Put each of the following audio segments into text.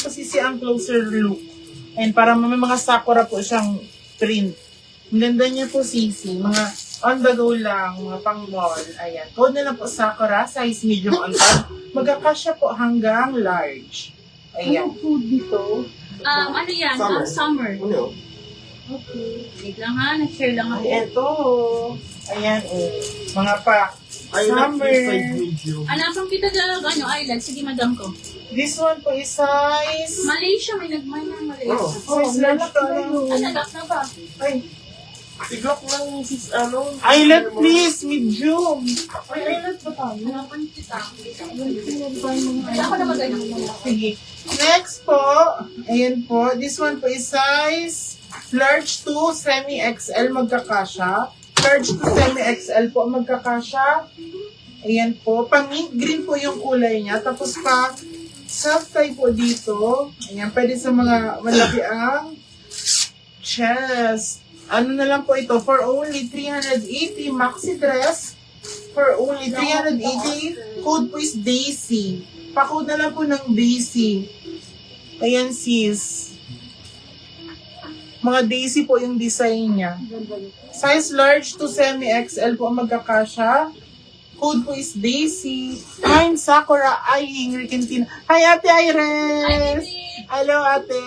po sisi ang closer look. And para may mga sakura po siyang print. Ang ganda niya po sisi. Mga on the go lang, mga pang mall. Ayan. Code na lang po sakura, size medium on top. Magkakasya po hanggang large. Ayan. Ano food dito? Ano yan? Summer. Ano? Okay. Wait lang ha, nag-share lang ako. Ay, eto. Ayan, mga pa. I like Summer. this side medium. Anapang kita na island. Sige, madam ko. This one po is size. Malaysia, may nagmay na Malaysia. Oh. Size large ka lang. Nalak na ba? Ay, Iglok lang sis, ano? eyelet please, medium. Ay, eyelet ba tayo? Hanapan kita. Wala Ako na magano. Sige. Next po, ayan po. This one po is size large to semi-XL magkakasya. Large to semi-XL po magkakasya. Ayan po. Pang-mint green po yung kulay niya. Tapos pa, soft tie po dito. Ayan, pwede sa mga malaki ang chest. Ano na lang po ito? For only 380 maxi dress. For only 380. Code po is Daisy. Pa-code na lang po ng Daisy. Ayan sis. Mga Daisy po yung design niya. Size large to semi-XL po ang magkakasya. Code po is Daisy. Mine Sakura Aying Rikentina. Hi Ate Iris! Hello Ate!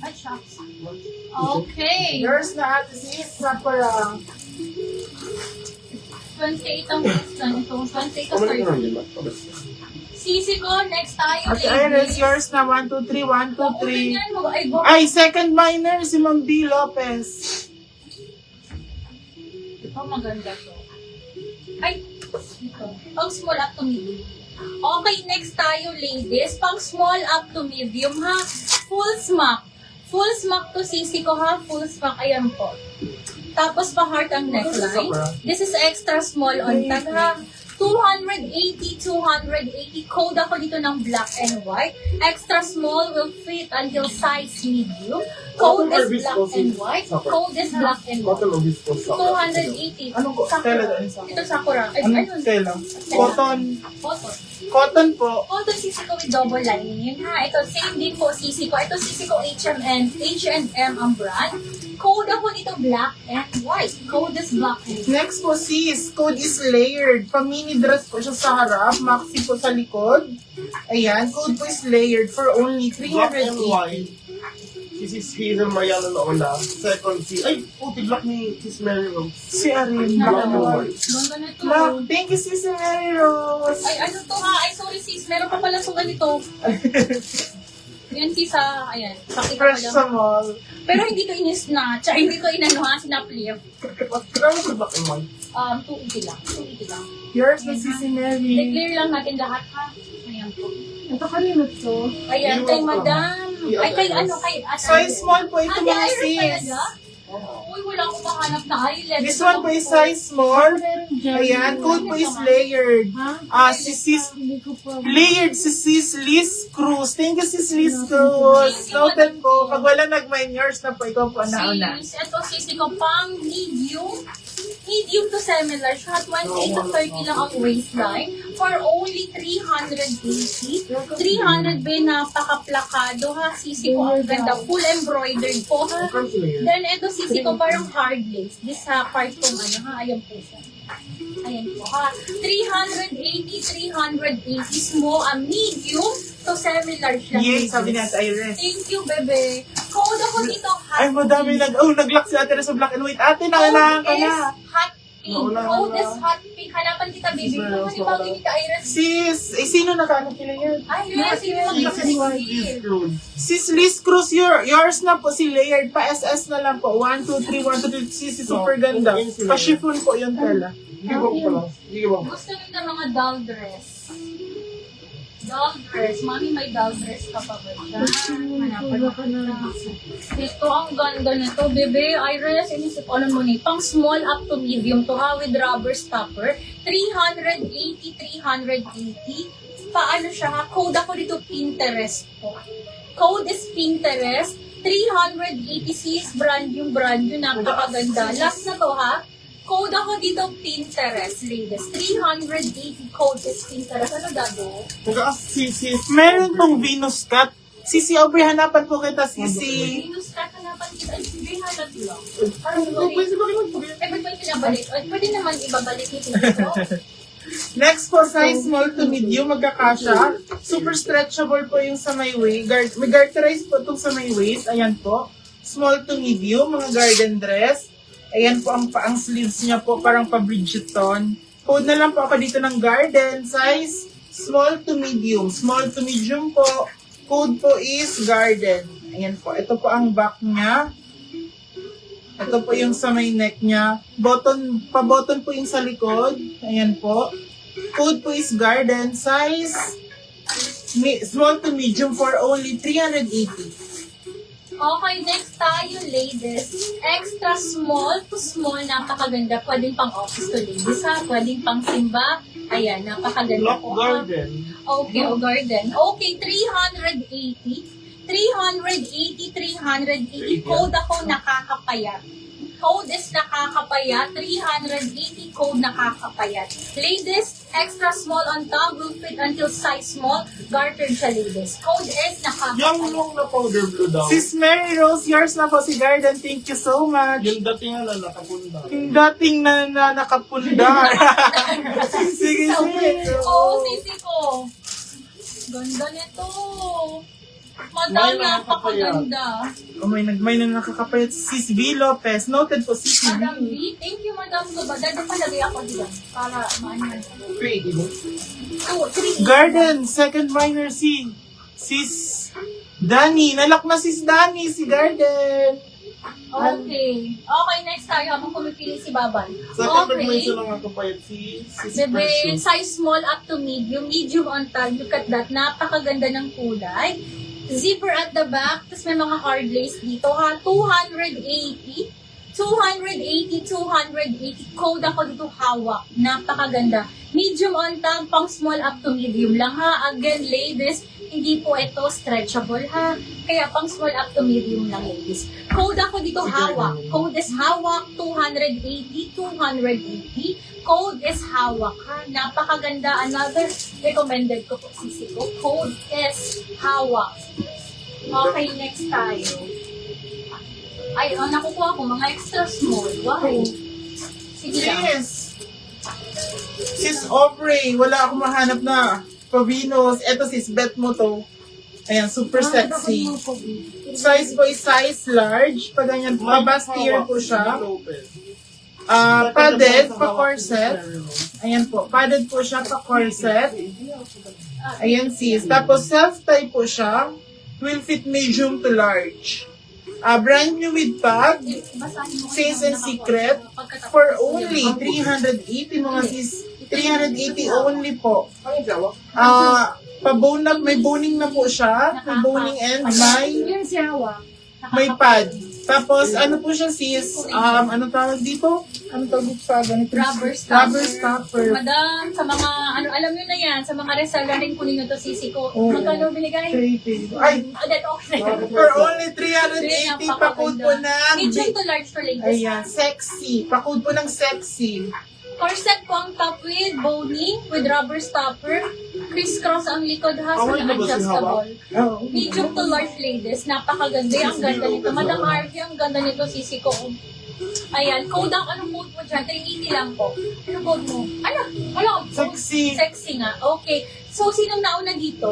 Ay, shucks. Okay. Yours na Ate sis, Sakura. 28 ang best lang ito. 28 ang Ano na 30. yun ba? Sisi ko, next tayo, Ate Iris, ladies. yours na 1, 2, 3, 1, 2, 3. Yan mo. Ay, bo. Ay, second minor si Ma'am B. Lopez. Oh, maganda to. Ay, ito. Pang small up to medium. Okay, next tayo, ladies. Pang small up to medium, ha? Full smock. Full smock to sisi ko, ha? Full smock. Ayan po. Tapos pa heart ang neckline. This is extra small on tag, ha? 280, 280. Code ako dito ng black and white. Extra small will fit until size medium. Code is black and white. Code is black and white. Cotton o viscose sa 280. Anong tela doon sa Ito Sakura. Ay, Anong ano? tela? Cotton. Cotton. Cotton po. Cotton sisi ko with double lining yun ha. Ito same din po sisi ko. Ito sisi ko H&M ang brand. Code ako dito black and white. Code is black and white. Next po sis, code is layered. Pa-mini dress po siya sa harap, maxi po sa likod. Ayan, code po is layered for only Black and 380. white. This is Hazel Mariano Naola. Second si... Ay, puti black ni Sis Mary Rose. Si Arin, black and white. Ganda na to. Black, thank you sis Mary Rose. Ay, ano to ha? Ay, sorry sis. Meron pa pala sa ganito. Yan sis ha. Ayan. Pakita ko Fresh lang. sa mall. Pero hindi ko in-snatch. Ay, hindi ko inanuha. Sinaplift. Kaya sa black and white. 280 lang. 280 lang. Yours na sis Mary. I-clear lang natin lahat ha. Ayan po. Ito kanino to? Ayan, kay madam. Ay, kay ano, kay Size small po ito Ate mga Iris sis. talaga? Uy, wala akong mahanap na eyelid. This one po is size small. Ayan, code po is layered. Ha? Si sis, Hindi ko pa. layered si sis Liz Cruz. Thank you sis Liz Cruz. Noted po. Pag wala nag-mine yours na po, ikaw po nauna. Sis, ito sis ko pang medium. Medium to semi-large. Hat 28 to 30 lang ang waistline. For only 380. 300 ba napaka-plakado ha. Sisi ko ang ganda. Full embroidered po ha. Then ito sisi ko parang hard lace. This ha, part kong ano ha. Ayan po siya. Ayan po ha. 380, 380. Small, medium to semi-large lang. Yay, sabi ni Ate Iris. Thank you, bebe. Code ako dito, hot Ay, madami nag-lock si Ate na sa black and white. Ate, nakailangan ka Code is na. hot pink. Code is hot pink. Hanapan kita, baby. Ito mo ni bagay ni Iris. Sis, sino nakaano kila yun? Ay, yes, sino mag-i-receive? Sis Liz Cruz, yours na po si layered. Pa-SS na lang po. 1, 2, 3, 1, 2, 3. Sis, super ganda. Pa-chiffon po yung tela. Hindi ko pala. Hindi ko ba? Gusto nyo na mga doll dress. Doll dress. Mami, may doll dress ka pa ba dyan? Hanapan Wala ka na. Ito, ang ganda nito, bebe. Iris, inisip ko mo ni. Pang small up to medium to ha, with rubber stopper. 380, 380. Paano siya ha? Code ako dito, Pinterest po. Code is Pinterest. 386 brand yung napakaganda. Last na to ha. Code ako dito, Pinterest, ladies. 380 code is Pinterest. Ano gado? Sis. Meron tong Venus cut. Sisi Aubrey, hanapan po kita, Sisi. Venus, kakanapan kita. Ay, hindi halat lang. Pwede ba rin mag-pagay? Eh, ba't ba yung pinabalik? Ay, pwede naman ibabalik ni Tito. Next po, size small to medium, magkakasya. Super stretchable po yung sa may waist. May garterize po itong sa may waist. Ayan po. Small to medium, mga garden dress. Ayan po ang sleeves niya po, parang pa-Bridgerton. Code na lang po ako dito ng garden. Size small to medium. Small to medium po. Code po is garden. Ayan po. Ito po ang back niya. Ito po yung sa may neck niya. Button, pa-button po yung sa likod. Ayan po. Code po is garden. Size small to medium for only 380. Okay, next tayo, ladies. Extra small to small, napakaganda. Pwedeng pang office to ladies, ha? Pwedeng pang simba. Ayan, napakaganda Lock po. garden. Okay, o garden. Okay, 380. 380. Code ako nakakapayat. Code is nakakapayat. 380. Code nakakapayat. Ladies, extra small on top will fit until size small. Gartered siya, ladies. Code is Yung nakakapayat. long na powder blue daw. Sis Mary Rose, yours na po si garden. Thank you so much. Yung dating na nakapunda. Yung dating na nakapundar. Sige, sige. Oo, sisi ko. Ganda nito. Madam, May napakaganda. Oh, may na nakakapayat si Sis V. Lopez. Noted po, Sis V. Madam B, thank you, Madam Suba. Dado palagay ako dito para maano. 380. 2, 3. Garden, second minor C. Sis Dani. Nalak na Sis Dani, si Garden. Okay. Okay, next tayo habang pumipili si Baban. Second Okay. dimension lang nakapayat si Bebe, Precious. size small up to medium. Medium on top. Look at that. Napakaganda ng kulay. Zipper at the back. Tapos may mga hard lace dito ha. 280. 280. Code ako dito hawak. Napakaganda. Medium on top. Pang small up to medium lang ha. Again, ladies, hindi po ito stretchable ha. Kaya pang small up to medium lang, ladies. Code ako dito hawak. Code is hawak. 280. Code is hawak ha. Napakaganda. Another recommended ko po sisi ko. Code is hawak. Okay, next tayo. Ay, nakukuha ko mga extra small. Wow. Sige lang. Sis. Sis Aubrey. Wala akong mahanap na. Pavinos. Eto sis, bet mo to. Ayan, super sexy. Size po is size large. Pag ganyan, pa-bustier po siya. Padded, pa-corset. Ayan po, padded po siya, pa-corset. Ayan sis. Tapos self-tie po siya. Will fit medium to large. Brand new with tag. Basahin mo Sales kayo and ng secret. pagkatapos For ko only yung- 380 mga sis. 380 only po. Ano jawa? Pa-bone may boning na po siya. May boning and Yan si Hawa. may pad. Tapos, ano po siya sis? Ano tawag dito? Ano tawag dito sa ganito? Rubber stopper. Rubber stopper. Madam, sa mga, ano, alam nyo na yan, sa mga reseller rin kunin nyo to sisi ko. Oo. Magkano binigay? Ay, Then okay. for only 380, pakod po ng Medium to large for ladies. ayan, sexy. Pakod po ng sexy. Corset po ang top with boning, with rubber stopper. Crisscross ang likod ha, so Away na ba si adjustable. Oh. Medium to large ladies, napakaganda. Ang ganda nito. Madam Harvey, ang ganda nito, sisi ko. Ayan, code ang anong code mo dyan? 380 lang po. Ano code mo? Ano? Sexy. Sexy nga. Okay. So, sinong nauna dito?